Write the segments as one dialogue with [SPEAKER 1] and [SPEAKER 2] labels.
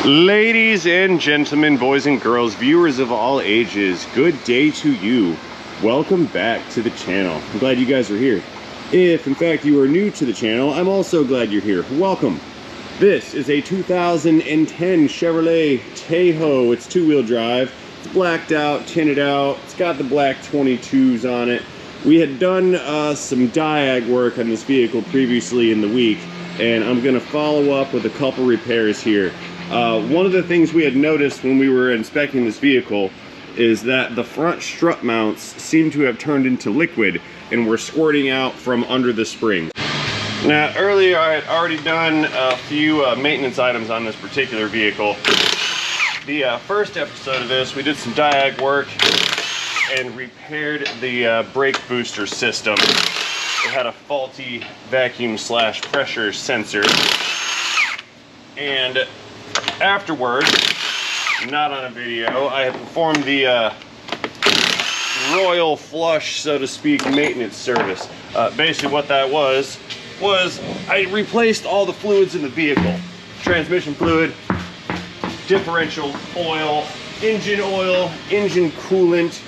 [SPEAKER 1] Ladies and gentlemen, boys and girls, viewers of all ages, good day to you. Welcome back to the channel. I'm glad you guys are here. If in fact you are new to the channel, I'm also glad you're here. Welcome. This is a 2010 Chevrolet Tahoe. It's two-wheel drive. It's blacked out, tinted out. It's got the black 22s on it. We had done some diag work on this vehicle previously in the week, and I'm gonna follow up with a couple repairs here. One of the things we had noticed when we were inspecting this vehicle is that the front strut mounts seem to have turned into liquid and were squirting out from under the spring. Now, earlier I had already done a few maintenance items on this particular vehicle. The first episode of this, we did some diag work and repaired the brake booster system. It had a faulty vacuum slash pressure sensor. And afterward, not on a video, I have performed the royal flush, so to speak, maintenance service. Basically what that was I replaced all the fluids in the vehicle. Transmission fluid, differential oil, engine coolant,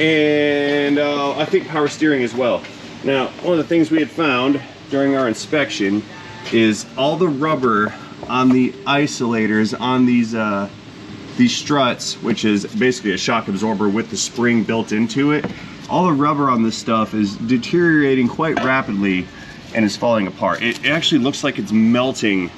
[SPEAKER 1] and I think power steering as well. Now, one of the things we had found during our inspection is all the rubber on the isolators on these struts, which is basically a shock absorber with the spring built into it. All the rubber on this stuff is deteriorating quite rapidly and is falling apart. It actually looks like it's melting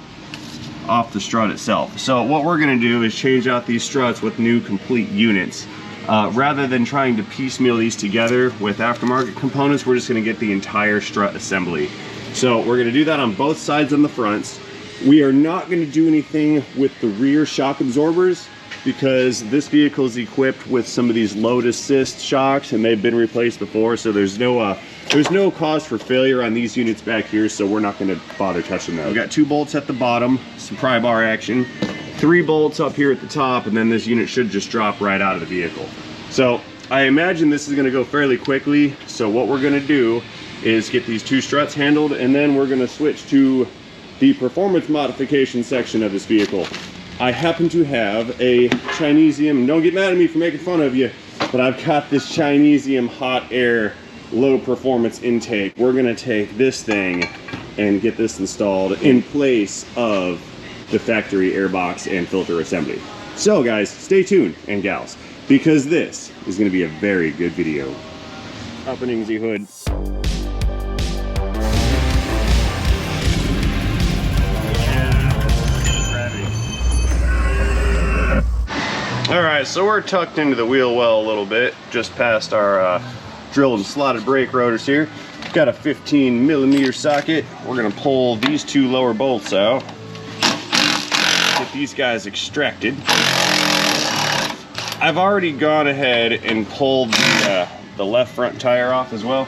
[SPEAKER 1] off the strut itself. So what we're gonna do is change out these struts with new complete units. Rather than trying to piecemeal these together with aftermarket components, we're just gonna get the entire strut assembly. So we're gonna do that on both sides on the fronts. We are not going to do anything with the rear shock absorbers because this vehicle is equipped with some of these load assist shocks and they've been replaced before, so there's no cause for failure on these units back here, so we're not going to bother touching those. We've got 2 bolts at the bottom, some pry bar action, 3 bolts up here at the top, and then this unit should just drop right out of the vehicle. So I imagine this is going to go fairly quickly, so what we're going to do is get these 2 struts handled, and then we're going to switch to the performance modification section of this vehicle. I happen to have a Chinesium, don't get mad at me for making fun of you, but I've got this Chinesium hot air low performance intake. We're gonna take this thing and get this installed in place of the factory airbox and filter assembly. So guys, stay tuned, and gals, because this is gonna be a very good video. Opening the hood. Alright, so we're tucked into the wheel well a little bit, just past our drilled and slotted brake rotors here. Got a 15mm socket. We're going to pull these 2 lower bolts out, get these guys extracted. I've already gone ahead and pulled the left front tire off as well.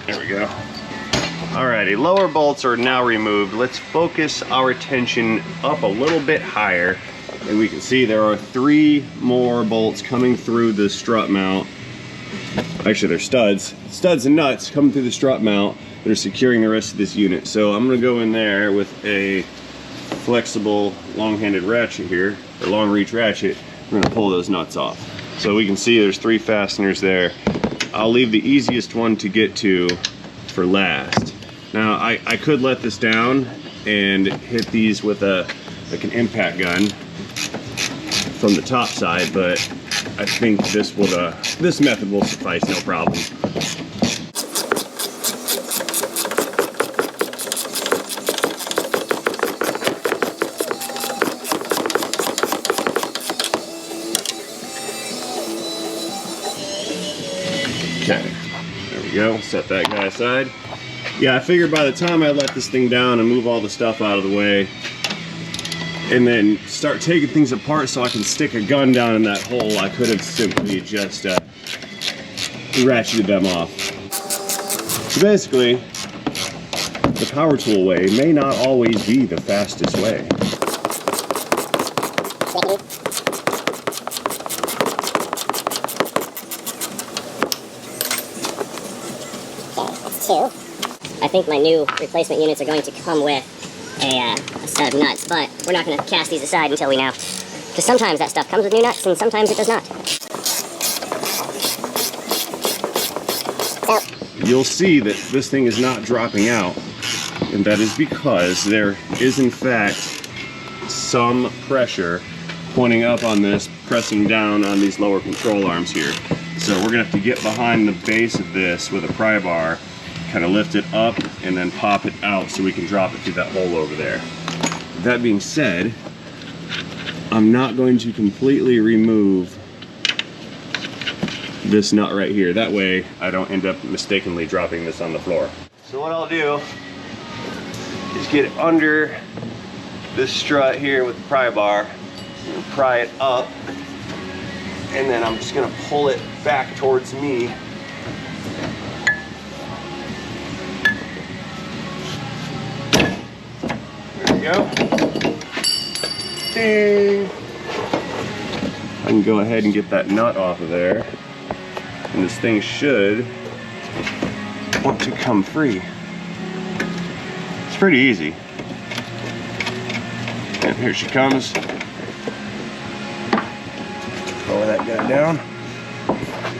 [SPEAKER 1] There we go. Alrighty, lower bolts are now removed. Let's focus our attention up a little bit higher, and we can see there are 3 more bolts coming through the strut mount. Actually, they're studs and nuts coming through the strut mount that are securing the rest of this unit. So I'm gonna go in there with a flexible long-handed ratchet here, or long reach ratchet. We're gonna pull those nuts off. So we can see there's 3 fasteners there. I'll leave the easiest one to get to for last. Now I could let this down and hit these with like an impact gun from the top side, but I think this method will suffice, no problem. Okay, there we go. Set that guy aside. Yeah, I figured by the time I let this thing down and move all the stuff out of the way and then start taking things apart so I can stick a gun down in that hole, I could have simply just ratcheted them off. So basically, the power tool way may not always be the fastest way.
[SPEAKER 2] Okay, that's 2. I think my new replacement units are going to come with a set of nuts, but we're not going to cast these aside until we know. Because sometimes that stuff comes with new nuts, and sometimes it does not. So,
[SPEAKER 1] you'll see that this thing is not dropping out, and that is because there is in fact some pressure pointing up on this, pressing down on these lower control arms here. So we're gonna have to get behind the base of this with a pry bar, kind of lift it up and then pop it out so we can drop it through that hole over there. That being said, I'm not going to completely remove this nut right here. That way I don't end up mistakenly dropping this on the floor. So what I'll do is get it under this strut here with the pry bar, and pry it up, and then I'm just gonna pull it back towards me. There we go. Ding! I can go ahead and get that nut off of there, and this thing should want to come free. It's pretty easy. And here she comes. Lower that guy down.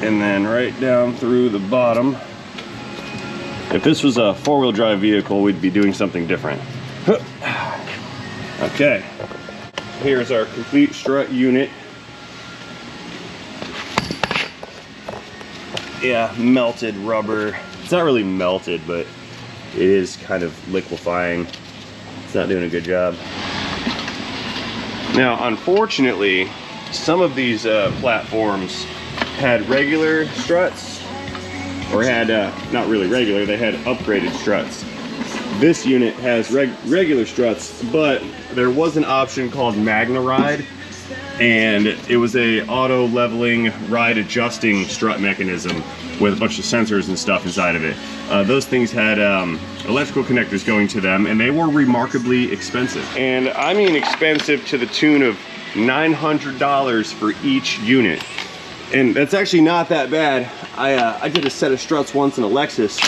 [SPEAKER 1] And then right down through the bottom. If this was a four-wheel drive vehicle, we'd be doing something different. Okay. Here's our complete strut unit. Yeah, melted rubber. It's not really melted, but it is kind of liquefying. It's not doing a good job. Now, unfortunately, some of these platforms had regular struts, or had, not really regular, they had upgraded struts. This unit has regular struts, but there was an option called Magna Ride, and it was a auto leveling ride adjusting strut mechanism with a bunch of sensors and stuff inside of it. Those things had electrical connectors going to them, and they were remarkably expensive. And I mean expensive to the tune of $900 for each unit. And that's actually not that bad. I did a set of struts once in a Lexus.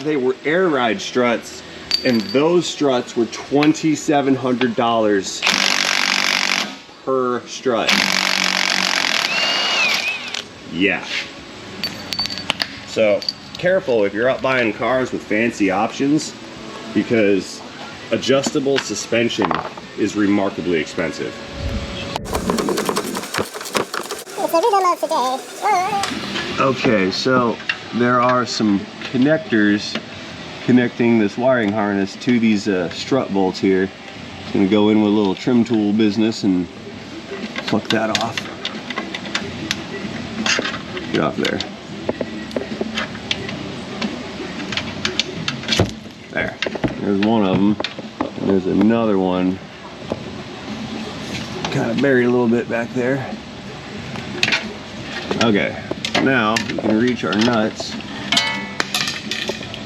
[SPEAKER 1] They were air ride struts, and those struts were $2,700 per strut. Yeah. So careful if you're out buying cars with fancy options, because adjustable suspension is remarkably expensive. Okay, so there are some connectors connecting this wiring harness to these strut bolts here. I'm gonna go in with a little trim tool business and pluck that off. Get off there. There. There's one of them. And there's another one kind of buried a little bit back there. Okay, now we can reach our nuts.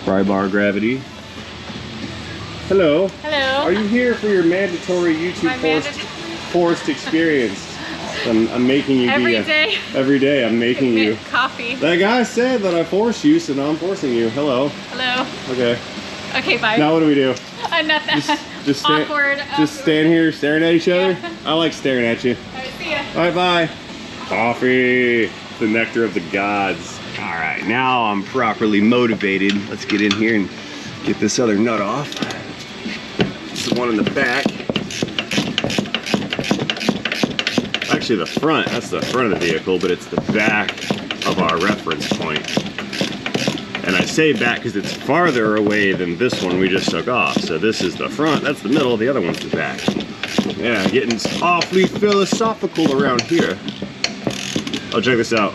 [SPEAKER 1] Pry bar gravity. Hello.
[SPEAKER 3] Hello.
[SPEAKER 1] Are you here for your mandatory YouTube forced experience? I'm making you
[SPEAKER 3] every day.
[SPEAKER 1] Every day I'm making you
[SPEAKER 3] coffee.
[SPEAKER 1] That guy said that I force you, so now I'm forcing you. Hello.
[SPEAKER 3] Hello.
[SPEAKER 1] Okay.
[SPEAKER 3] Okay, bye.
[SPEAKER 1] Now what do we do?
[SPEAKER 3] Nothing.
[SPEAKER 1] Just stand,
[SPEAKER 3] awkward.
[SPEAKER 1] Just stand here staring at each other?
[SPEAKER 3] Yeah.
[SPEAKER 1] I like staring at you.
[SPEAKER 3] Alright, see ya.
[SPEAKER 1] Bye bye. Coffee. The nectar of the gods. Alright, now I'm properly motivated. Let's get in here and get this other nut off. It's the one in the back. Actually the front, that's the front of the vehicle, but it's the back of our reference point. And I say back because it's farther away than this one we just took off. So this is the front, that's the middle, the other one's the back. Yeah, getting awfully philosophical around here. Oh, check this out.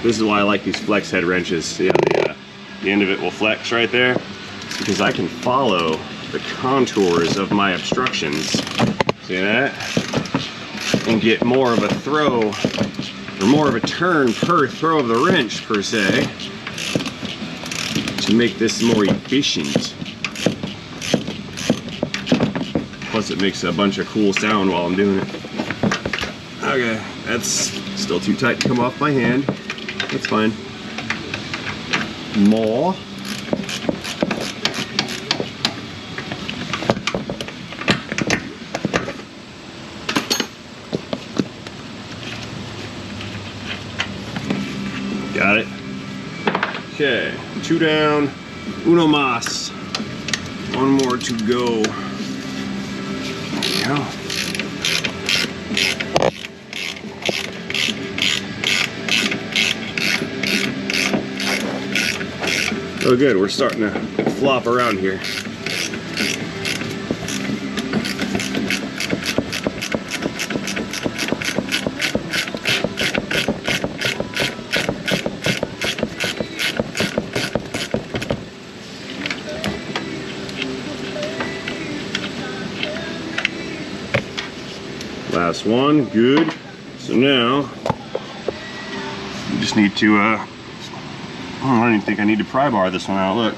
[SPEAKER 1] This is why I like these flex head wrenches. See how the end of it will flex right there? It's because I can follow the contours of my obstructions. See that? And get more of a throw, or more of a turn per throw of the wrench, per se, to make this more efficient. Plus it makes a bunch of cool sound while I'm doing it. Okay, that's still too tight to come off my hand. That's fine. More. 2 down, uno mas. 1 more to go. There we go. Oh good, we're starting to flop around here. Last one, good. So now, we just need to, I don't even think I need to pry bar this one out. Look, I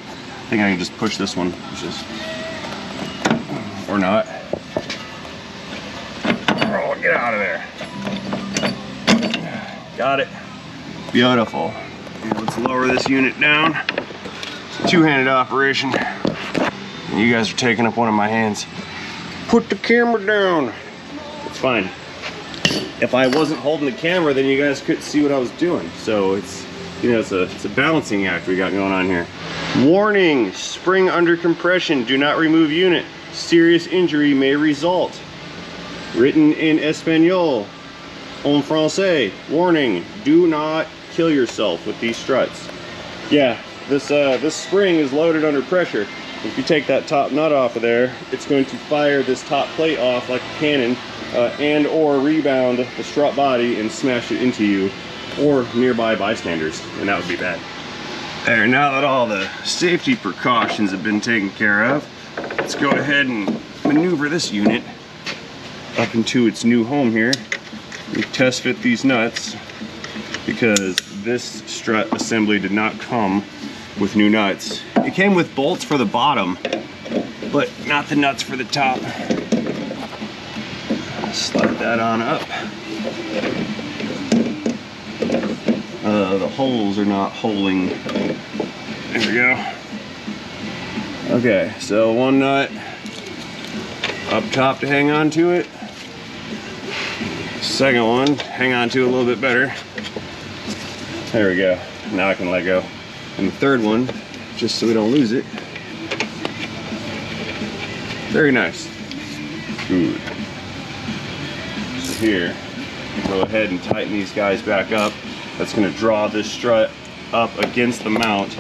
[SPEAKER 1] think I can just push this one, or not. Oh, get out of there. Got it. Beautiful. Okay, let's lower this unit down. It's a two-handed operation. And you guys are taking up one of my hands. Put the camera down. It's fine. If I wasn't holding the camera, then you guys couldn't see what I was doing. So it's, you know, it's a balancing act we got going on here. Warning, spring under compression, do not remove unit. Serious injury may result. Written in Espanol, en français. Warning, do not kill yourself with these struts. Yeah, this spring is loaded under pressure. If you take that top nut off of there, it's going to fire this top plate off like a cannon, and or rebound the strut body and smash it into you or nearby bystanders, and that would be bad. There, now that all the safety precautions have been taken care of, let's go ahead and maneuver this unit up into its new home here. We test fit these nuts because this strut assembly did not come with new nuts. It came with bolts for the bottom, but not the nuts for the top. Slide that on up. The holes are not holing. There we go. Okay, so one nut up top to hang on to it. Second one, hang on to a little bit better. There we go. Now I can let go. And the third one, just so we don't lose it. Very nice. Good. So here, go ahead and tighten these guys back up. That's going to draw this strut up against the mount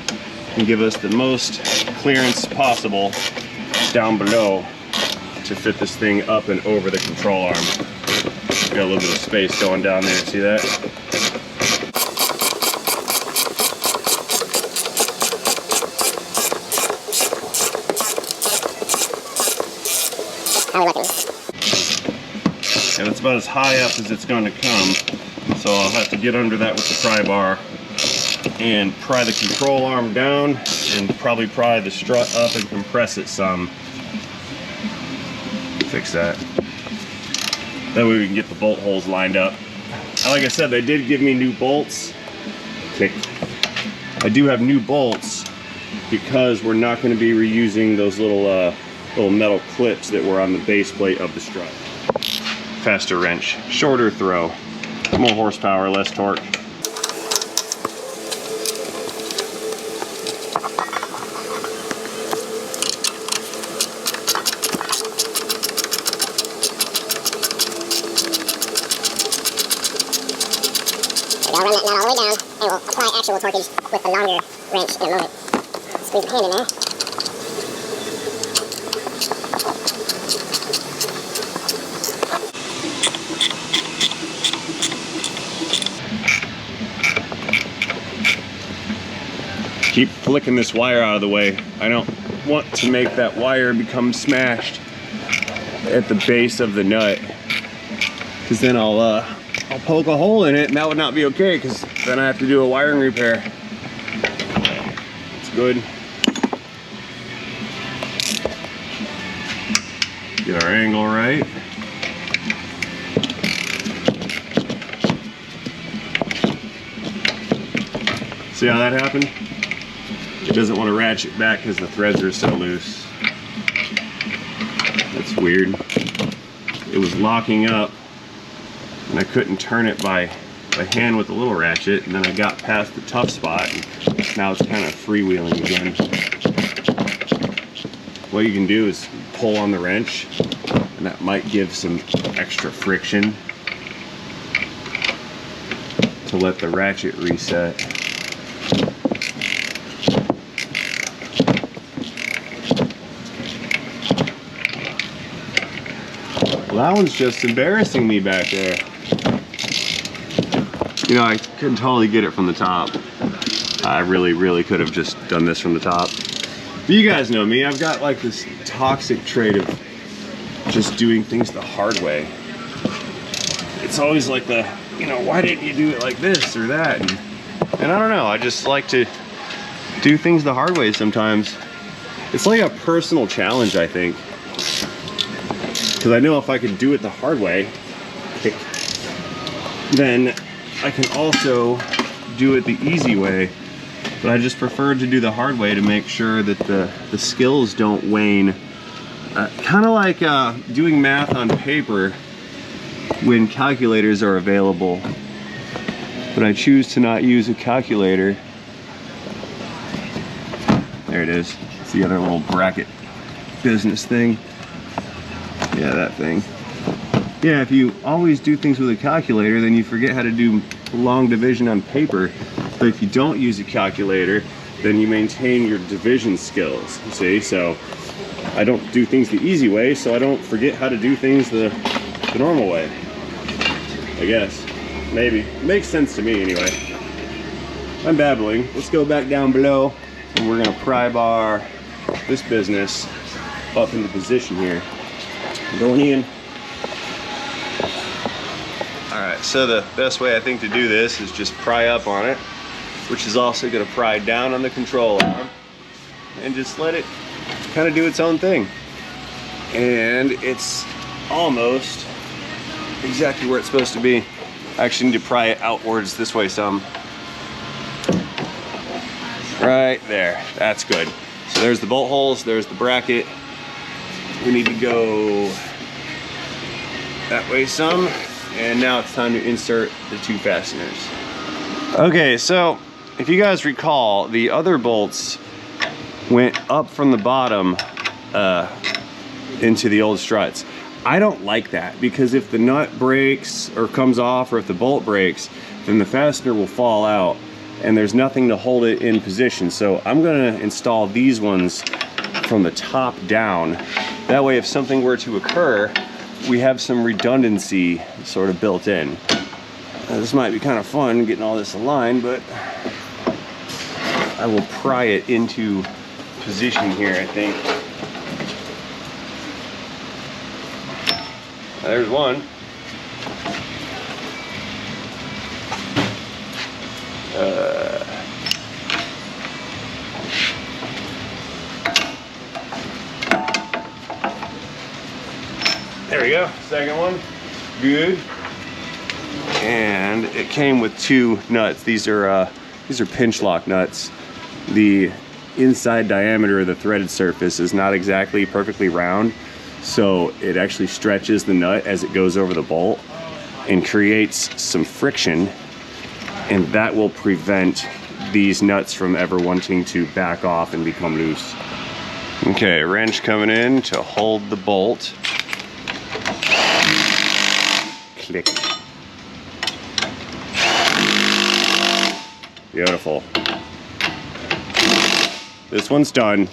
[SPEAKER 1] and give us the most clearance possible down below to fit this thing up and over the control arm. Got a little bit of space going down there, see that?
[SPEAKER 2] How are we looking?
[SPEAKER 1] And it's about as high up as it's going to come. So I'll have to get under that with the pry bar and pry the control arm down and probably pry the strut up and compress it some. Fix that. That way we can get the bolt holes lined up. Like I said, they did give me new bolts. Okay. I do have new bolts because we're not going to be reusing those little metal clips that were on the base plate of the strut. Faster wrench, shorter throw, more horsepower, less torque.
[SPEAKER 2] I'll run that nut all the way down, and we'll apply actual torquage with the longer wrench in a moment. Squeeze the hand in there.
[SPEAKER 1] Keep flicking this wire out of the way. I don't want to make that wire become smashed at the base of the nut, because then I'll poke a hole in it, and that would not be okay, because then I have to do a wiring repair. It's good. Get our angle right. See how that happened? It doesn't want to ratchet back because the threads are so loose. That's weird. It was locking up and I couldn't turn it by hand with the little ratchet, and then I got past the tough spot and Now it's kind of freewheeling again. What you can do is pull on the wrench, and that might give some extra friction to let the ratchet reset. Well, that one's just embarrassing me back there. You know, I could totally get it from the top. I really could have just done this from the top. But you guys know me, I've got like this toxic trait of just doing things the hard way. It's always like the, you know, why didn't you do it like this or that? And I don't know, I just like to do things the hard way sometimes. It's like a personal challenge, I think. Because I know if I can do it the hard way, then I can also do it the easy way. But I just prefer to do the hard way to make sure that the skills don't wane. Kind of like doing math on paper when calculators are available. But I choose to not use a calculator. There it is. It's the other little bracket business thing. Yeah, that thing. Yeah, if you always do things with a calculator, then you forget how to do long division on paper. But if you don't use a calculator, then you maintain your division skills, see? So I don't do things the easy way, so I don't forget how to do things the normal way. I guess. Maybe. It makes sense to me anyway. I'm babbling. Let's go back down below, and we're gonna pry bar this business up into position here. Going in. Alright, so the best way I think to do this is just pry up on it, which is also going to pry down on the control arm, and just let it kind of do its own thing. And it's almost exactly where it's supposed to be. I actually need to pry it outwards this way some. Right there, that's good. So there's the bolt holes, there's the bracket. We need to go that way some, and now it's time to insert the two fasteners. Okay, so if you guys recall, the other bolts went up from the bottom into the old struts. I don't like that, because if the nut breaks or comes off, or if the bolt breaks, then the fastener will fall out and there's nothing to hold it in position. So I'm gonna install these ones from the top down. That way, if something were to occur, we have some redundancy sort of built in. This might be kind of fun getting all this aligned, but I will pry it into position here, I think. There's one. There we go, second one, good. And it came with two nuts. These are pinch lock nuts. The inside diameter of the threaded surface is not exactly perfectly round, so it actually stretches the nut as it goes over the bolt and creates some friction, and that will prevent these nuts from ever wanting to back off and become loose. Okay, wrench coming in to hold the bolt. Click. Beautiful. This one's done.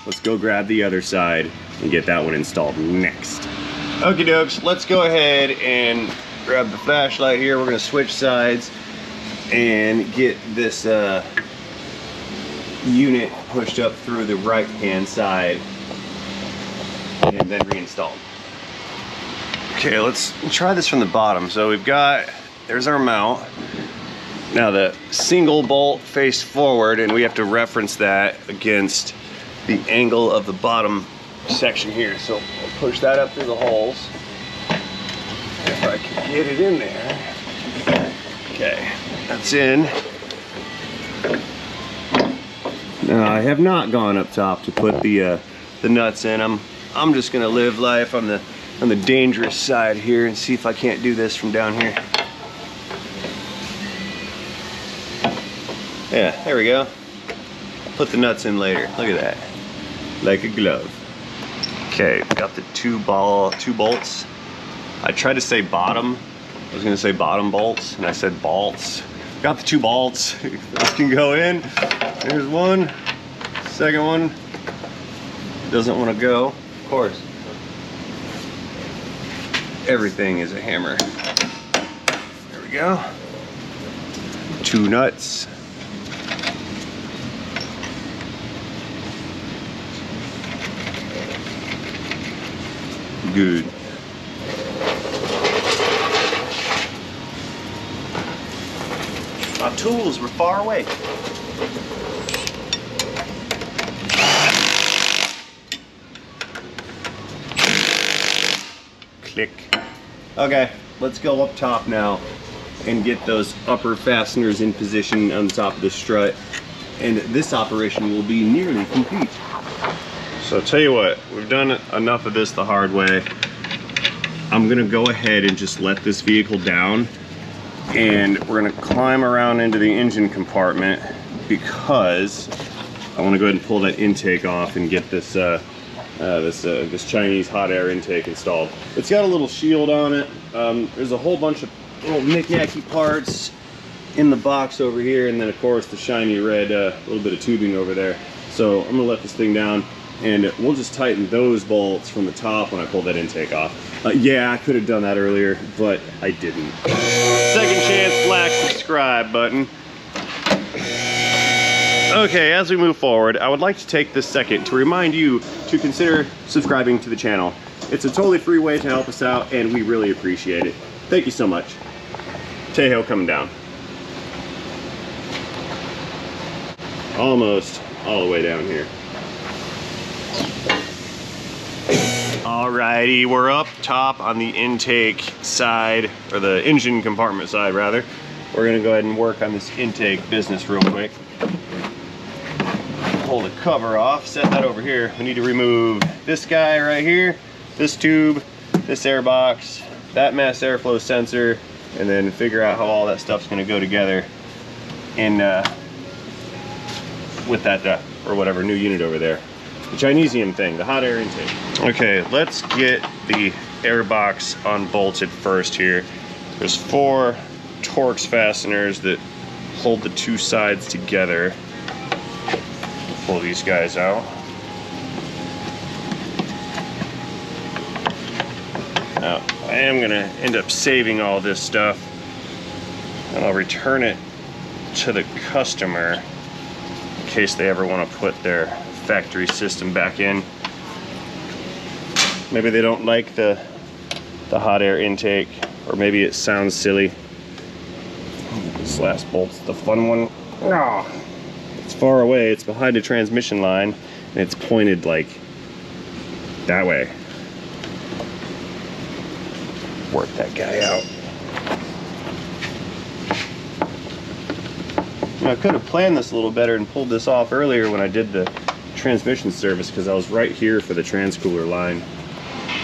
[SPEAKER 1] Let's go grab the other side and get that one installed next. Okie dokes, let's go ahead and grab the flashlight here. We're gonna switch sides and get this unit pushed up through the right hand side and then reinstalled. Okay, let's try this from the bottom. So we've got, there's our mount. Now the single bolt faced forward, and we have to reference that against the angle of the bottom section here. So we'll push that up through the holes. If I can get it in there. Okay, that's in. Now I have not gone up top to put the nuts in. I'm just gonna live life on the dangerous side here and see if I can't do this from down here. Yeah, there we go. put the nuts in later. Look at that, like a glove. Okay, got the two bolts. I tried to say bottom. I was gonna say bottom bolts, and I said bolts. Got the 2 bolts. This can go in. There's one. Second one doesn't want to go. Of course. Everything is a hammer. There we go. 2 nuts. Good. My tools were far away. Click. Okay, let's go up top now and get those upper fasteners in position on the top of the strut. And this operation will be nearly complete. So I'll tell you what, we've done enough of this the hard way. I'm gonna go ahead and just let this vehicle down, and we're gonna climb around into the engine compartment because I wanna go ahead and pull that intake off and get this this Chinese hot air intake installed. It's got a little shield on it. There's a whole bunch of little knick-knacky parts in the box over here, and then of course the shiny red little bit of tubing over there. So I'm gonna let this thing down, and we'll just tighten those bolts from the top when I pull that intake off. Yeah, I could have done that earlier, but I didn't. Second chance, black subscribe button. Okay, as we move forward, I would like to take this second to remind you to consider subscribing to the channel. It's a totally free way to help us out, and we really appreciate it. Thank you so much. Tahoe coming down. Almost all the way down here. Alrighty, we're up top on the intake side, or the engine compartment side rather. We're gonna go ahead and work on this intake business real quick. Pull the cover off, set that over here. We need to remove this guy right here, this tube, this air box, that mass airflow sensor, and then figure out how all that stuff's gonna go together in with that or whatever new unit over there. The Chinesium thing, the hot air intake. Okay, let's get the air box unbolted first here. There's 4 Torx fasteners that hold the 2 sides together. Pull these guys out. Now, I am gonna end up saving all this stuff, and I'll return it to the customer in case they ever want to put their factory system back in. Maybe they don't like the hot air intake, or maybe it sounds silly. This last bolt's the fun one. Oh, it's far away, it's behind a transmission line, and it's pointed like that way. Work that guy out. Now, I could have planned this a little better and pulled this off earlier when I did the transmission service, because I was right here for the transcooler line.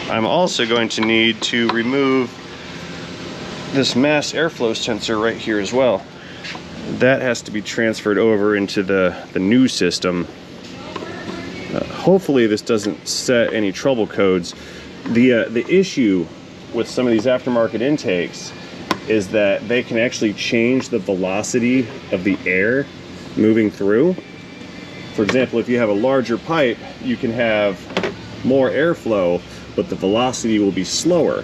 [SPEAKER 1] I'm also going to need to remove this mass airflow sensor right here as well. That has to be transferred over into the new system. Hopefully this doesn't set any trouble codes. The issue with some of these aftermarket intakes is that they can actually change the velocity of the air moving through. For example, if you have a larger pipe, you can have more airflow, but the velocity will be slower.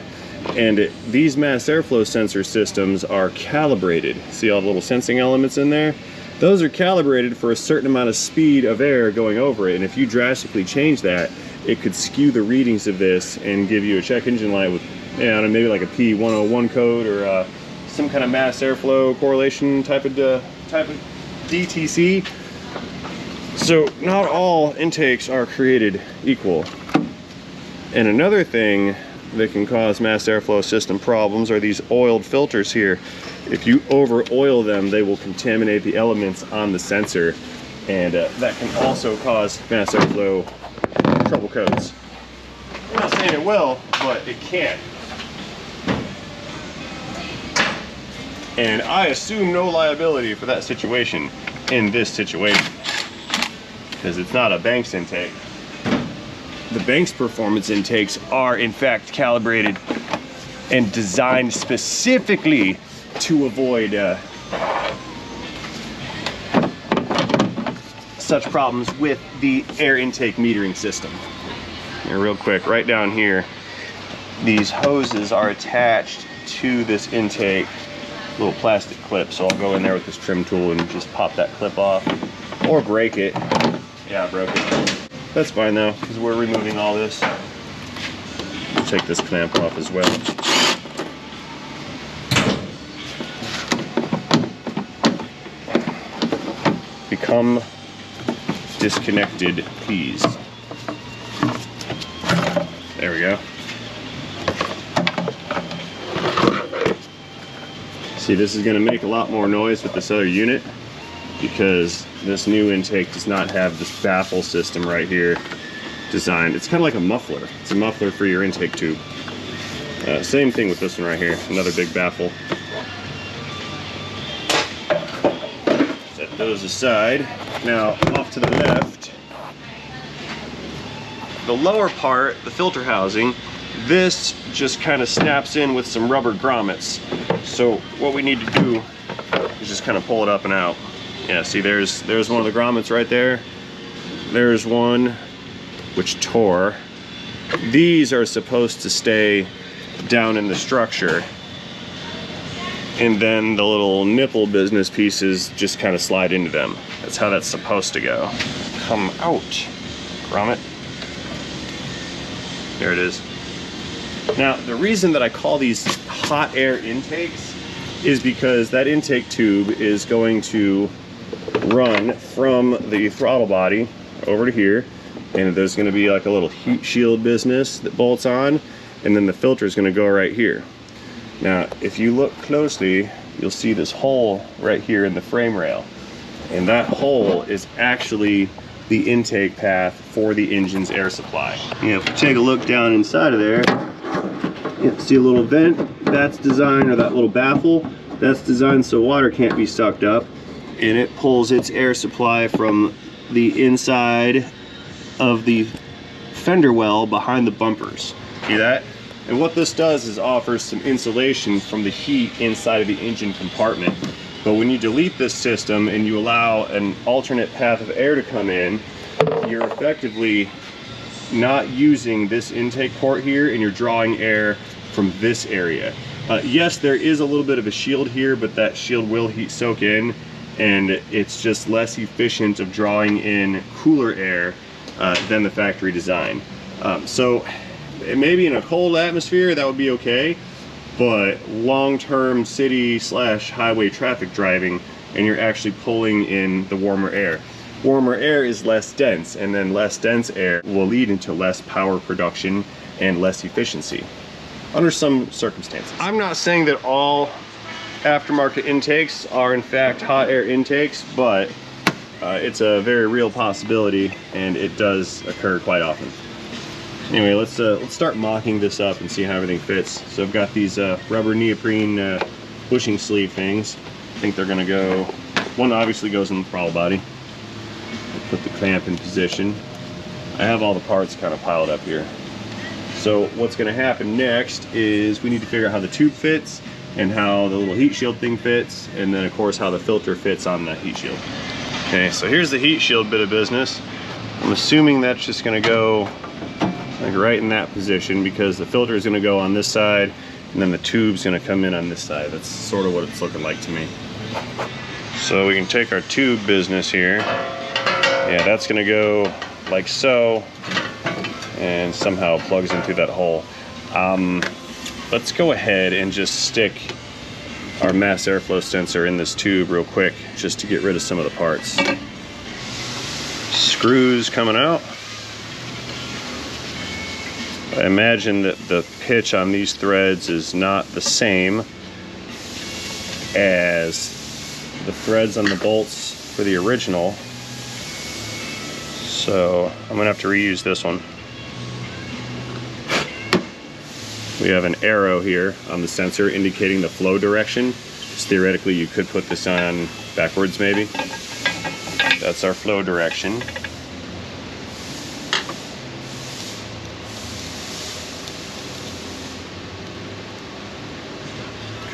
[SPEAKER 1] And these mass airflow sensor systems are calibrated. See all the little sensing elements in there? Those are calibrated for a certain amount of speed of air going over it. And if you drastically change that, it could skew the readings of this and give you a check engine light with, you know, maybe like a P101 code, or some kind of mass airflow correlation type of DTC. So not all intakes are created equal. And another thing that can cause mass airflow system problems are these oiled filters here. If you over oil them, they will contaminate the elements on the sensor, and that can also cause mass airflow trouble codes. I'm not saying it will, but it can. And I assume no liability for that situation in this situation. because it's not a Banks intake. The Banks performance intakes are in fact calibrated and designed specifically to avoid such problems with the air intake metering system. Here, real quick, right down here, these hoses are attached to this intake, little plastic clip. So I'll go in there with this trim tool and just pop that clip off, or break it. Yeah, I broke it. That's fine though, because we're removing all this. Take this clamp off as well. Become disconnected, please. There we go. See, this is going to make a lot more noise with this other unit because this new intake does not have this baffle system right here designed. It's kind of like a muffler. It's a muffler for your intake tube. Same thing with this one right here, another big baffle. Set those aside. Now, off to the left, the lower part, the filter housing, this just kind of snaps in with some rubber grommets. So what we need to do is just kind of pull it up and out. Yeah, see, there's one of the grommets right there. There's one which tore. These are supposed to stay down in the structure, and then the little nipple business pieces just kind of slide into them. That's how that's supposed to go. Come out, grommet. There it is. Now, the reason that I call these hot air intakes is because that intake tube is going to run from the throttle body over to here, and there's going to be like a little heat shield business that bolts on, and then the filter is going to go right here. Now, if you look closely, you'll see this hole right here in the frame rail, and that hole is actually the intake path for the engine's air supply. Yeah, if we take a look down inside of there, you see a little vent that's designed, or that little baffle that's designed so water can't be sucked up, and it pulls its air supply from the inside of the fender well behind the bumpers. See that? And what this does is offers some insulation from the heat inside of the engine compartment. But when you delete this system and you allow an alternate path of air to come in, you're effectively not using this intake port here, and you're drawing air from this area. Yes, there is a little bit of a shield here, but that shield will heat soak in, and it's just less efficient of drawing in cooler air than the factory design. So maybe in a cold atmosphere that would be okay, but long-term city / highway traffic driving, and you're actually pulling in the warmer air. Warmer air is less dense, and then less dense air will lead into less power production and less efficiency under some circumstances. I'm not saying that all aftermarket intakes are in fact hot air intakes, but it's a very real possibility, and it does occur quite often. Anyway, let's start mocking this up and see how everything fits. So I've got these rubber neoprene bushing sleeve things. I think they're gonna go, one obviously goes in the throttle body. I'll put the clamp in position. I have all the parts kind of piled up here. So what's gonna happen next is we need to figure out how the tube fits, and how the little heat shield thing fits, and then of course how the filter fits on the heat shield. Okay, so here's the heat shield bit of business. I'm assuming that's just gonna go like right in that position, because the filter is going to go on this side, and then the tube's going to come in on this side. That's sort of what it's looking like to me. So we can take our tube business here. Yeah, that's going to go like so, and somehow plugs in through that hole. Let's go ahead and just stick our mass airflow sensor in this tube real quick, just to get rid of some of the parts. Screws coming out. I imagine that the pitch on these threads is not the same as the threads on the bolts for the original, so I'm gonna have to reuse this one. We have an arrow here on the sensor indicating the flow direction. So theoretically you could put this on backwards maybe. That's our flow direction.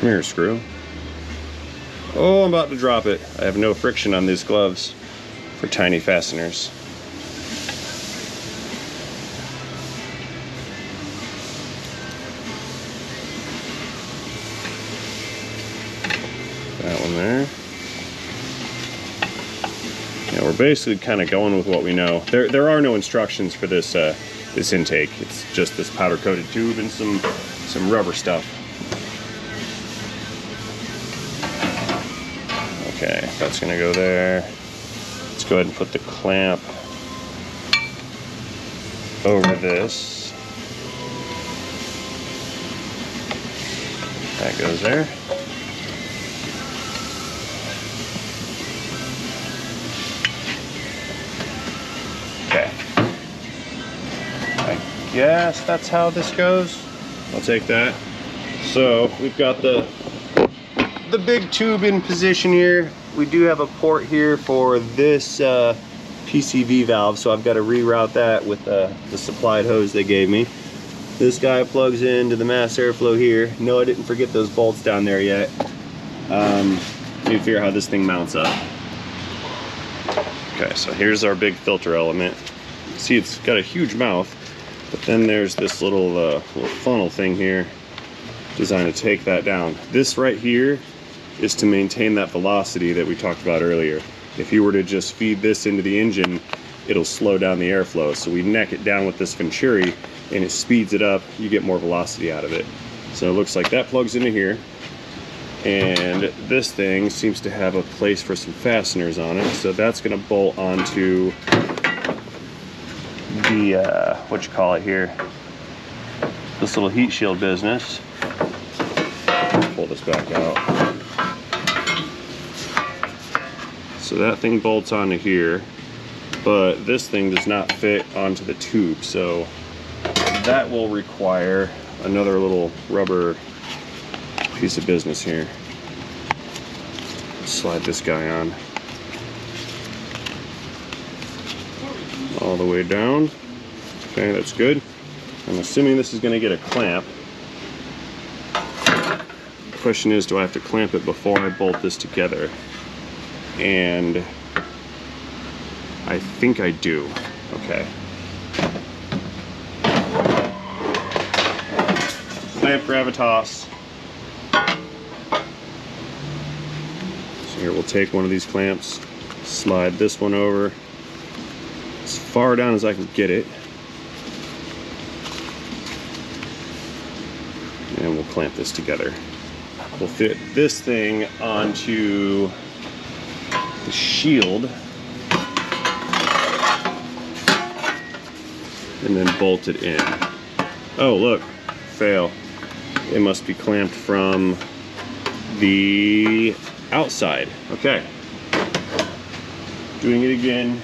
[SPEAKER 1] Come here, screw. Oh, I'm about to drop it. I have no friction on these gloves for tiny fasteners. That one there. Yeah, we're basically kind of going with what we know. There are no instructions for this this intake. It's just this powder coated tube and some rubber stuff. Okay, that's gonna go there. Let's go ahead and put the clamp over this. That goes there. Okay. I guess that's how this goes. I'll take that. So we've got the big tube in position here. We do have a port here for this PCV valve, so I've got to reroute that with the supplied hose they gave me. This guy plugs into the mass airflow here. No, I didn't forget those bolts down there yet. Let me figure out how this thing mounts up. Okay, so here's our big filter element. See, it's got a huge mouth, but then there's this little funnel thing here designed to take that down. This right here is to maintain that velocity that we talked about earlier. If you were to just feed this into the engine, it'll slow down the airflow. So we neck it down with this Venturi and it speeds it up. You get more velocity out of it. So it looks like that plugs into here. And this thing seems to have a place for some fasteners on it. So that's gonna bolt onto the, what you call it here, this little heat shield business. Pull this back out. So that thing bolts onto here, but this thing does not fit onto the tube. So that will require another little rubber piece of business here. Slide this guy on. All the way down. Okay, that's good. I'm assuming this is going to get a clamp. The question is, do I have to clamp it before I bolt this together? And I think I do. Okay. Clamp gravitas. So here we'll take one of these clamps, slide this one over as far down as I can get it, and we'll clamp this together. We'll fit this thing onto the shield and then bolt it in. Oh, look, fail. It must be clamped from the outside. Okay. Doing it again.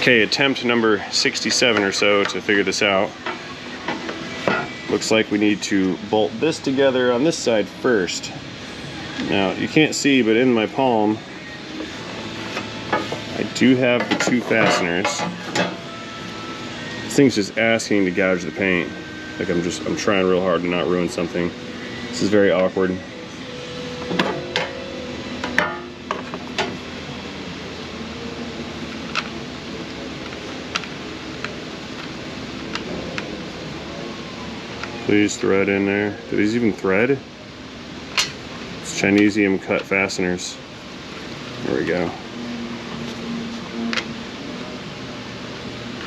[SPEAKER 1] Okay, attempt number 67 or so to figure this out. Looks like we need to bolt this together on this side first. Now, you can't see, but in my palm, I do have the two fasteners. This thing's just asking to gouge the paint. Like I'm trying real hard to not ruin something. This is very awkward. Please thread in there. Do these even thread? It's Chinesium cut fasteners. There we go.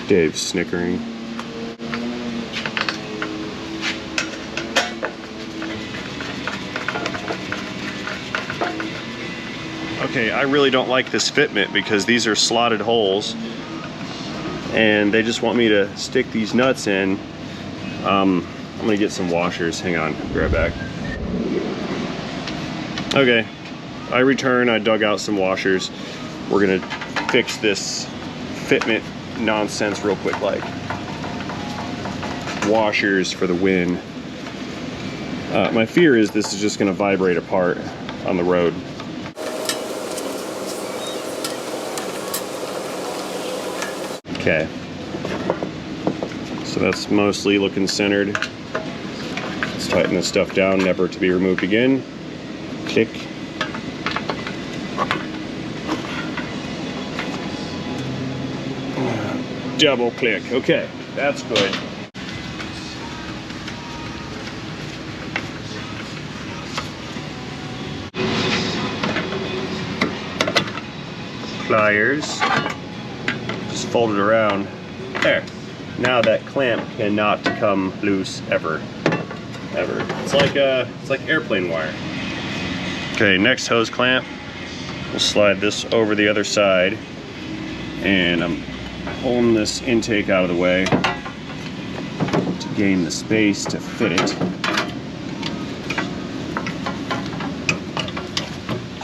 [SPEAKER 1] Dave's snickering. Okay, I really don't like this fitment because these are slotted holes and they just want me to stick these nuts in. I'm gonna get some washers. Hang on, be right back. Okay, I return. I dug out some washers. We're gonna fix this fitment nonsense real quick, like washers for the win. My fear is this is just gonna vibrate apart on the road. Okay, so that's mostly looking centered. Let's Let's tighten this stuff down, never to be removed again. Click. Double click. Okay, that's good. Pliers. Just fold it around. There. Now that clamp cannot come loose ever. Ever. It's like airplane wire. Okay, next hose clamp. We'll slide this over the other side. And I'm pulling this intake out of the way to gain the space to fit it.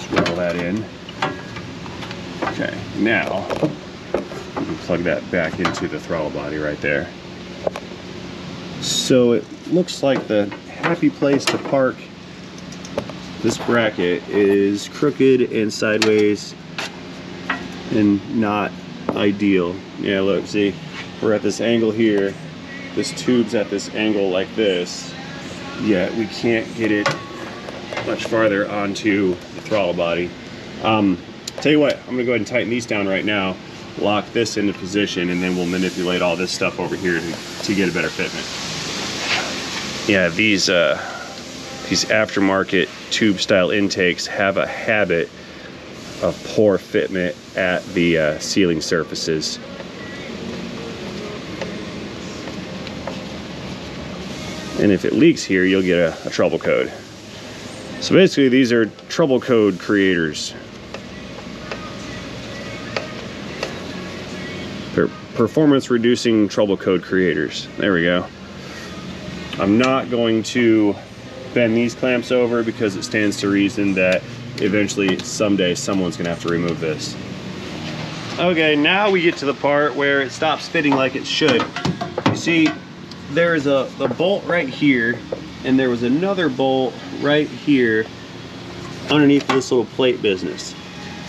[SPEAKER 1] Swivel that in. Okay, now we can plug that back into the throttle body right there. So it looks like the happy place to park this bracket is crooked and sideways and not ideal. Yeah, look, see, we're at this angle here. This tube's at this angle like this. Yet we can't get it much farther onto the throttle body. Tell you what, I'm gonna go ahead and tighten these down right now, lock this into position, and then we'll manipulate all this stuff over here to get a better fitment. Yeah, these aftermarket tube style intakes have a habit of poor fitment at the sealing surfaces. And if it leaks here, you'll get a trouble code. So basically, these are trouble code creators. Performance reducing trouble code creators. There we go. I'm not going to bend these clamps over because it stands to reason that eventually someday someone's gonna have to remove this. Okay, now we get to the part where it stops fitting like it should. You see, there's a bolt right here, and there was another bolt right here underneath this little plate business.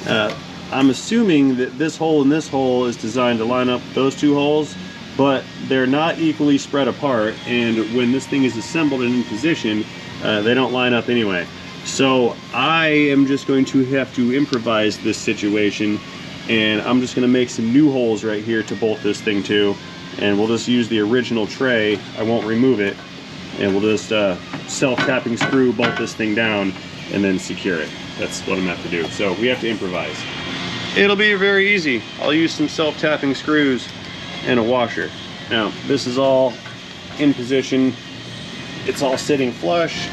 [SPEAKER 1] I'm assuming that this hole and this hole is designed to line up those two holes, but they're not equally spread apart, and when this thing is assembled and in position, they don't line up anyway. So I am just going to have to improvise this situation, and I'm just going to make some new holes right here to bolt this thing to, and we'll just use the original tray. I won't remove it, and we'll just self-tapping screw bolt this thing down and then secure it. That's what I'm going to have to do. So we have to improvise. It'll be very easy. I'll use some self-tapping screws and a washer. Now, this is all in position. It's all sitting flush.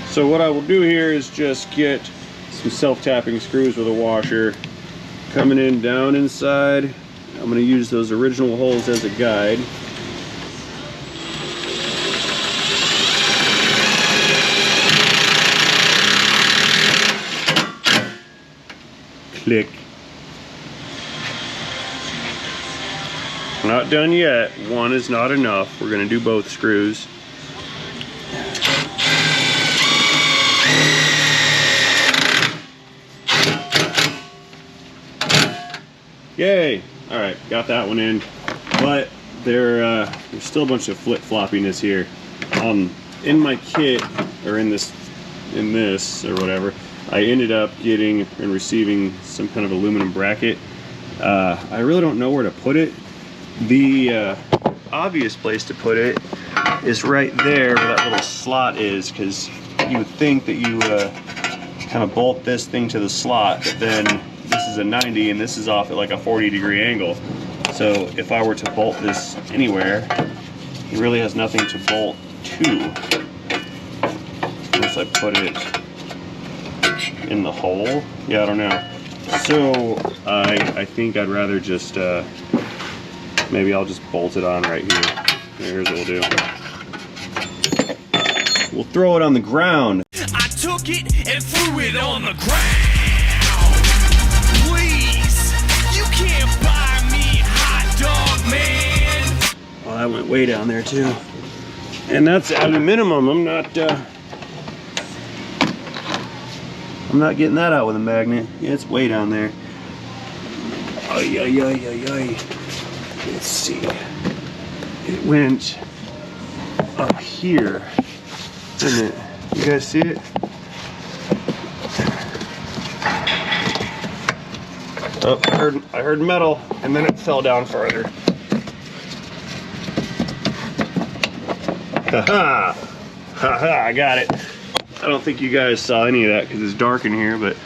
[SPEAKER 1] So what I will do here is just get some self-tapping screws with a washer coming in down inside. I'm going to use those original holes as a guide. Click. Not done yet. One is not enough. We're going to do both screws. Yay! All right, got that one in. But there's still a bunch of flip-floppiness here. In my kit, or in this or whatever, I ended up getting and receiving some kind of aluminum bracket. I really don't know where to put it. The obvious place to put it is right there where that little slot is, because you would think that you kind of bolt this thing to the slot, but then this is a 90 and this is off at like a 40-degree angle. So if I were to bolt this anywhere, it really has nothing to bolt to unless I put it in the hole. Yeah, I don't know. So I think I'd rather just maybe I'll just bolt it on right here. Here's what we'll do. We'll throw it on the ground.
[SPEAKER 3] I took it and threw it on the ground. Please, you can't buy me hot dog, man.
[SPEAKER 1] Oh, that went way down there too. And that's at a minimum. I'm not getting that out with a magnet. Yeah, it's way down there. Ay, ay, ay, ay, ay. Let's see. It went up here. Isn't it? You guys see it? Oh, I heard metal, and then it fell down further. Haha! Haha, I got it. I don't think you guys saw any of that because it's dark in here, but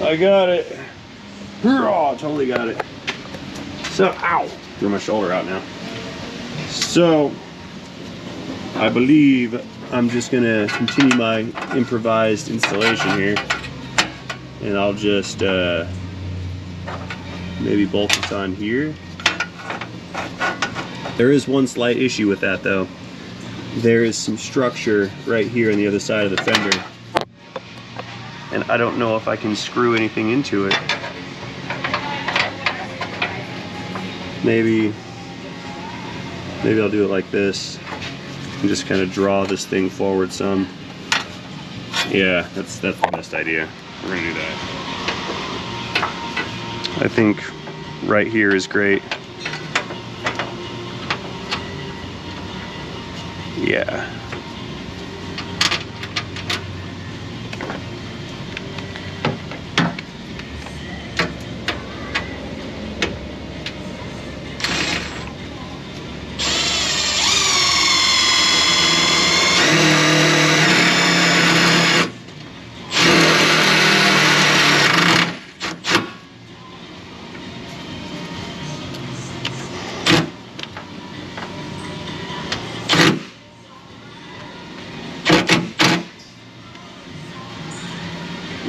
[SPEAKER 1] I got it. Oh, totally got it. So, ow! Threw my shoulder out now. So, I believe I'm just gonna continue my improvised installation here, and I'll just maybe bolt this on here. There is one slight issue with that though. There is some structure right here on the other side of the fender, and I don't know if I can screw anything into it. Maybe I'll do it like this and just kind of draw this thing forward some. Yeah, that's the best idea. We're gonna do that. I think right here is great. Yeah.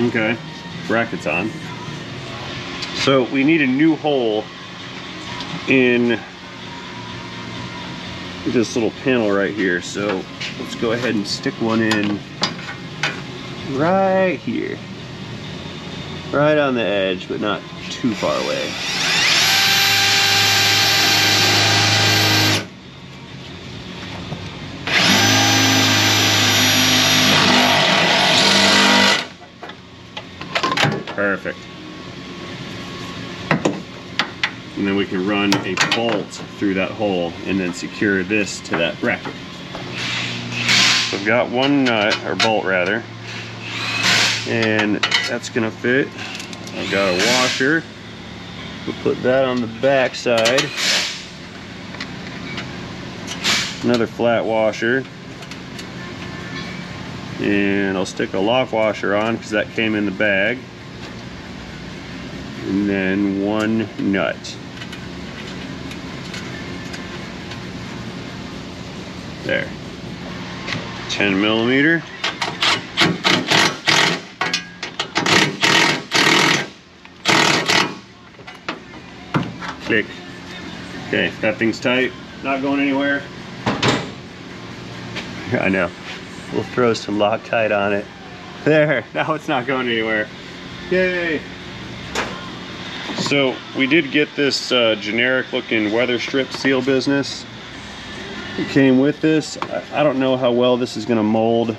[SPEAKER 1] Okay, bracket's on. So we need a new hole in this little panel right here. So let's go ahead and stick one in right here. Right on the edge, but not too far away. Perfect. And then we can run a bolt through that hole and then secure this to that bracket. So I've got one nut, or bolt rather, and that's gonna fit. I've got a washer. We'll put that on the back side. Another flat washer. And I'll stick a lock washer on because that came in the bag. And then one nut. There. 10 millimeter. Click. Okay, that thing's tight. Not going anywhere. I know. We'll throw some Loctite on it. There. Now it's not going anywhere. Yay! So we did get this generic looking weather strip seal business. It came with this. I don't know how well this is going to mold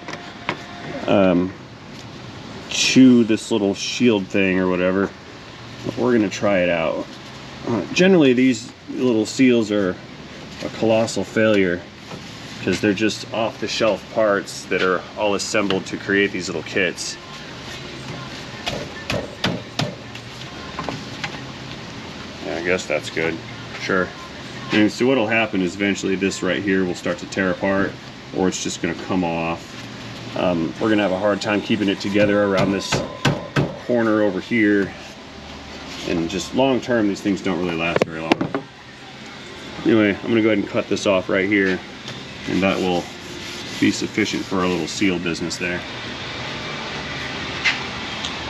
[SPEAKER 1] to this little shield thing or whatever, but we're going to try it out. Generally these little seals are a colossal failure because they're just off-the-shelf parts that are all assembled to create these little kits. I guess that's good. Sure. And so what'll happen is eventually this right here will start to tear apart, or it's just going to come off. We're going to have a hard time keeping it together around this corner over here, and just long term these things don't really last very long. Anyway, I'm going to go ahead and cut this off right here, and that will be sufficient for our little seal business there.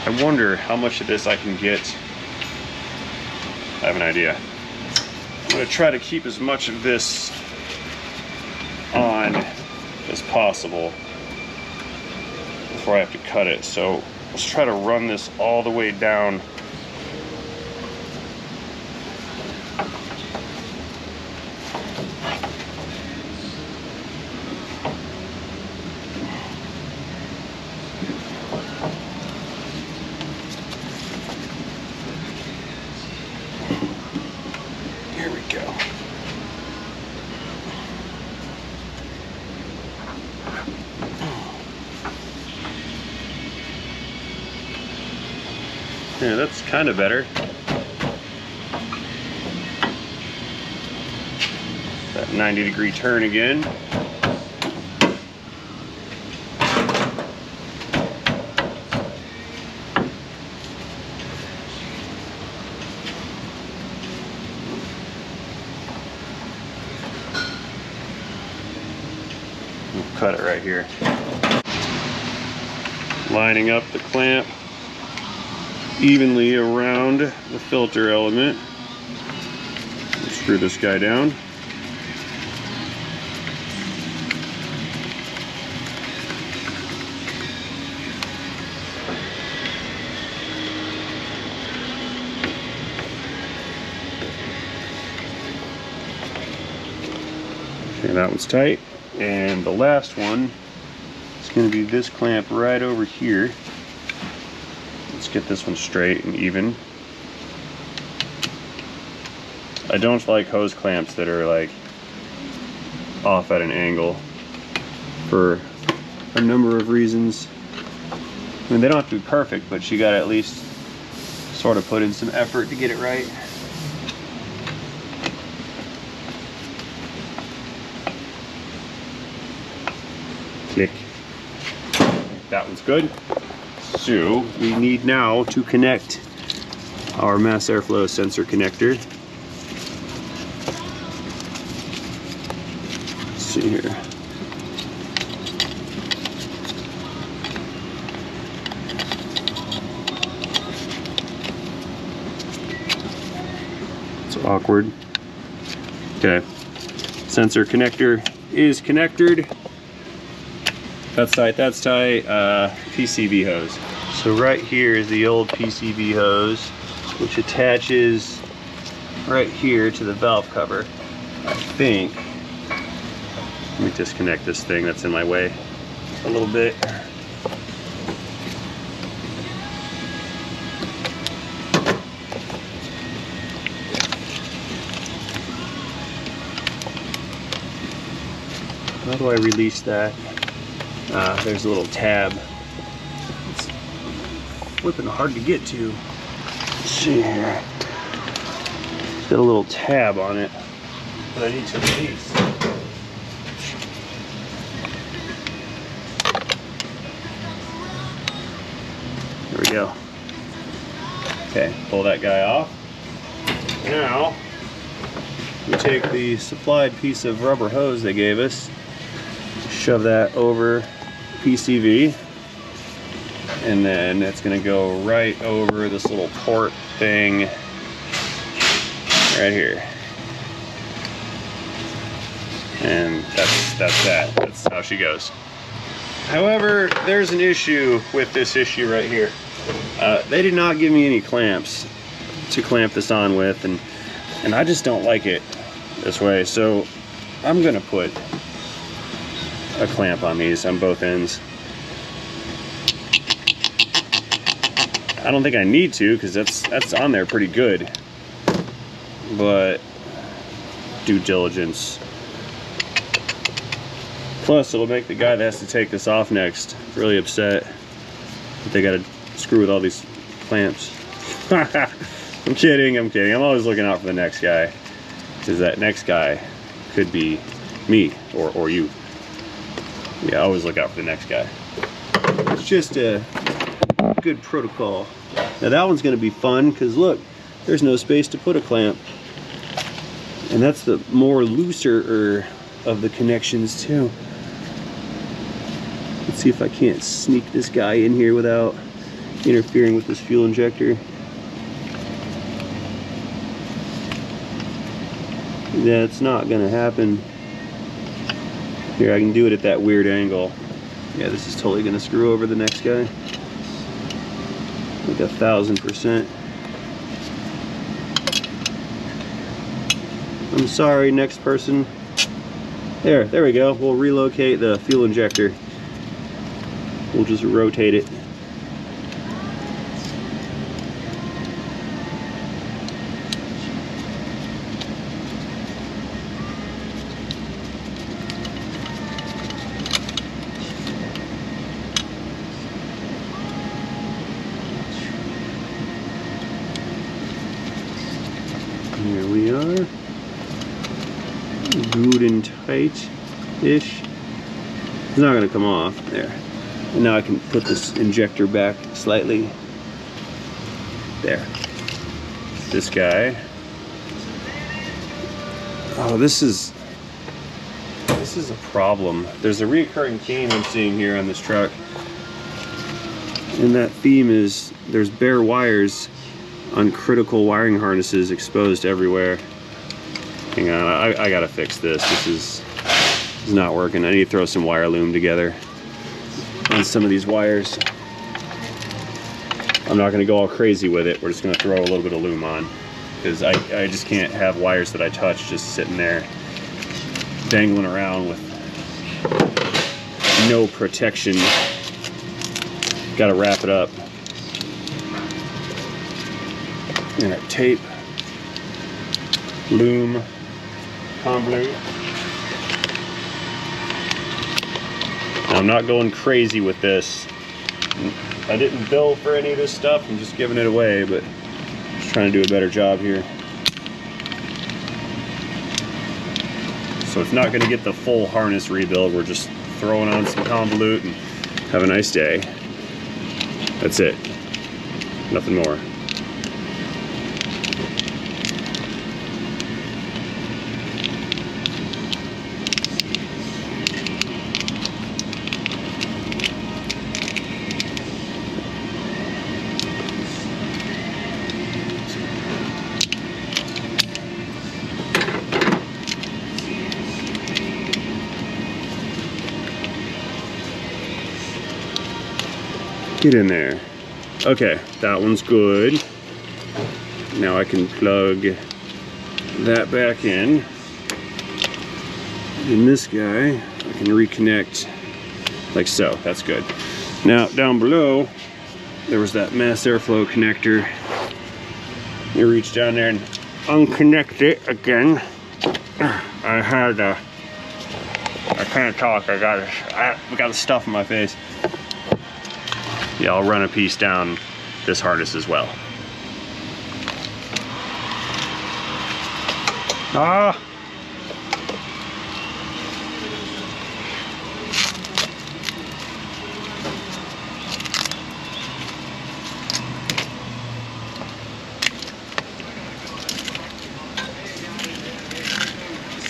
[SPEAKER 1] I wonder how much of this I can get. I have an idea. I'm going to try to keep as much of this on as possible before I have to cut it. So let's try to run this all the way down. Yeah, that's kind of better. That 90-degree turn again. We'll cut it right here. Lining up the clamp evenly around the filter element. Screw this guy down. Okay, that one's tight. And the last one is going to be this clamp right over here. Let's get this one straight and even. I don't like hose clamps that are like off at an angle for a number of reasons. I mean, they don't have to be perfect, but you gotta at least sort of put in some effort to get it right. Click. That one's good. So we need now to connect our mass airflow sensor connector. Let's see here. It's awkward. Okay. Sensor connector is connected. That's tight, that's tight. PCV hose. So right here is the old PCV hose, which attaches right here to the valve cover. I think. Let me disconnect this thing that's in my way a little bit. How do I release that? There's a little tab. It's flipping hard to get to. Let's see here. It's got a little tab on it that I need to release. There we go. Okay, pull that guy off. Now, we take the supplied piece of rubber hose they gave us, shove that over PCV, and then it's going to go right over this little port thing right here. And that's how she goes. However, there's an issue with this issue right here. They did not give me any clamps to clamp this on with, and I just don't like it this way, so I'm gonna put a clamp on these on both ends. I don't think I need to, because that's on there pretty good, but due diligence. Plus, it'll make the guy that has to take this off next really upset that they gotta screw with all these clamps. I'm kidding, I'm kidding. I'm always looking out for the next guy, because that next guy could be me or you. Yeah, always look out for the next guy. It's just a good protocol. Now that one's gonna be fun, because look, there's no space to put a clamp. And that's the more looser of the connections too. Let's see if I can't sneak this guy in here without interfering with this fuel injector. That's not gonna happen. Here, I can do it at that weird angle. Yeah, this is totally gonna screw over the next guy. Like 1000%. I'm sorry, next person. There we go. We'll relocate the fuel injector. We'll just rotate it. Good and tight-ish. It's not gonna come off, there. And now I can put this injector back slightly. There. This guy. Oh, this is a problem. There's a recurring theme I'm seeing here on this truck. And that theme is there's bare wires on critical wiring harnesses exposed everywhere. Hang on, I gotta fix this. This is not working. I need to throw some wire loom together on some of these wires. I'm not gonna go all crazy with it. We're just gonna throw a little bit of loom on, because I just can't have wires that I touch just sitting there dangling around with no protection. Gotta wrap it up. And tape, loom, convolute. Now, I'm not going crazy with this. I didn't bill for any of this stuff. I'm just giving it away, but just trying to do a better job here. So it's not going to get the full harness rebuild. We're just throwing on some convolute and have a nice day. That's it. Nothing more. Get in there. Okay, that one's good. Now I can plug that back in. And this guy, I can reconnect like so. That's good. Now, down below, there was that mass airflow connector. You reach down there and unconnect it again. I can't talk. I got the stuff in my face. Yeah, I'll run a piece down this harness as well. Ah!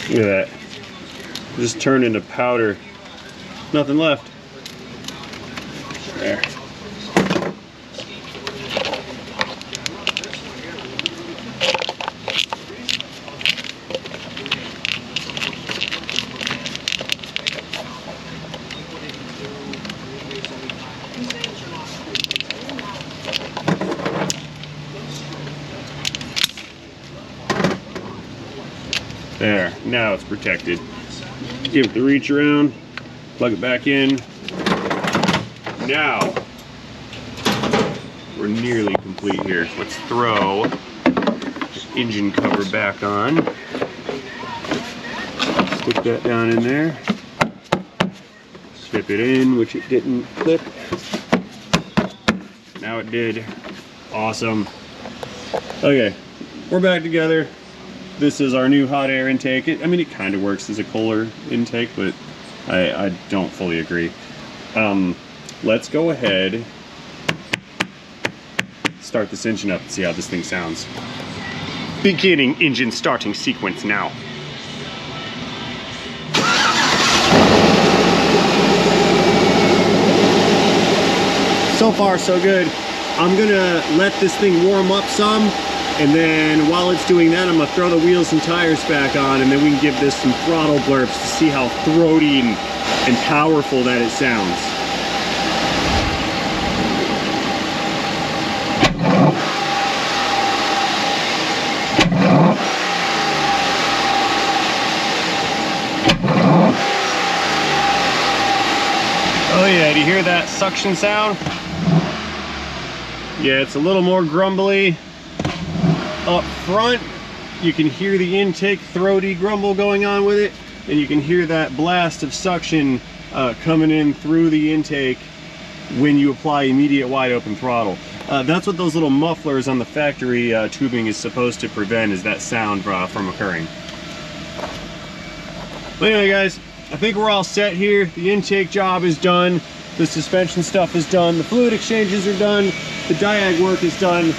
[SPEAKER 1] Look at that. Just turned into powder. Nothing left. There. There, now it's protected. Give it the reach around, plug it back in. Now, we're nearly complete here. Let's throw the engine cover back on. Stick that down in there. Slip it in, which it didn't clip. Now it did. Awesome. Okay, we're back together. This is our new hot air intake. I mean, it kind of works as a Kohler intake, but I don't fully agree. Let's go ahead, start this engine up and see how this thing sounds. Beginning engine starting sequence now. So far, so good. I'm gonna let this thing warm up some. And then while it's doing that, I'm gonna throw the wheels and tires back on, and then we can give this some throttle blurps to see how throaty and powerful that it sounds. Oh yeah, do you hear that suction sound? Yeah, it's a little more grumbly. Up front, you can hear the intake throaty grumble going on with it, and you can hear that blast of suction coming in through the intake when you apply immediate wide open throttle. That's what those little mufflers on the factory tubing is supposed to prevent, is that sound from occurring. But anyway, guys, I think we're all set here. The intake job is done. The suspension stuff is done. The fluid exchanges are done. The diag work is done.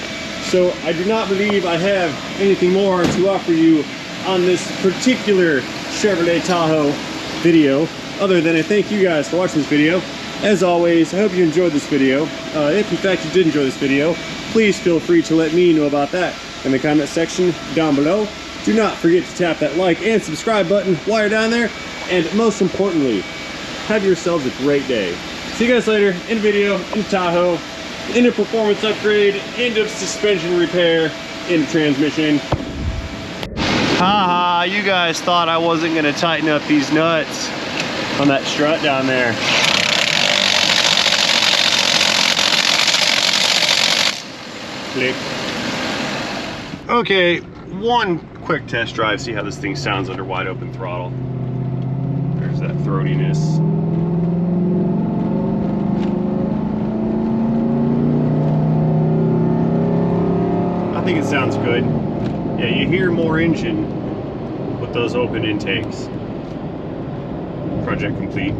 [SPEAKER 1] So I do not believe I have anything more to offer you on this particular Chevrolet Tahoe video, other than I thank you guys for watching this video. As always, I hope you enjoyed this video. If in fact you did enjoy this video, please feel free to let me know about that in the comment section down below. Do not forget to tap that like and subscribe button while you're down there. And most importantly, have yourselves a great day. See you guys later in a video, in Tahoe, in a performance upgrade, end of suspension repair, in transmission. Haha, you guys thought I wasn't gonna tighten up these nuts on that strut down there. Click. Okay, one quick test drive, see how this thing sounds under wide open throttle. There's that throatiness. I think it sounds good. Yeah, you hear more engine with those open intakes. Project complete.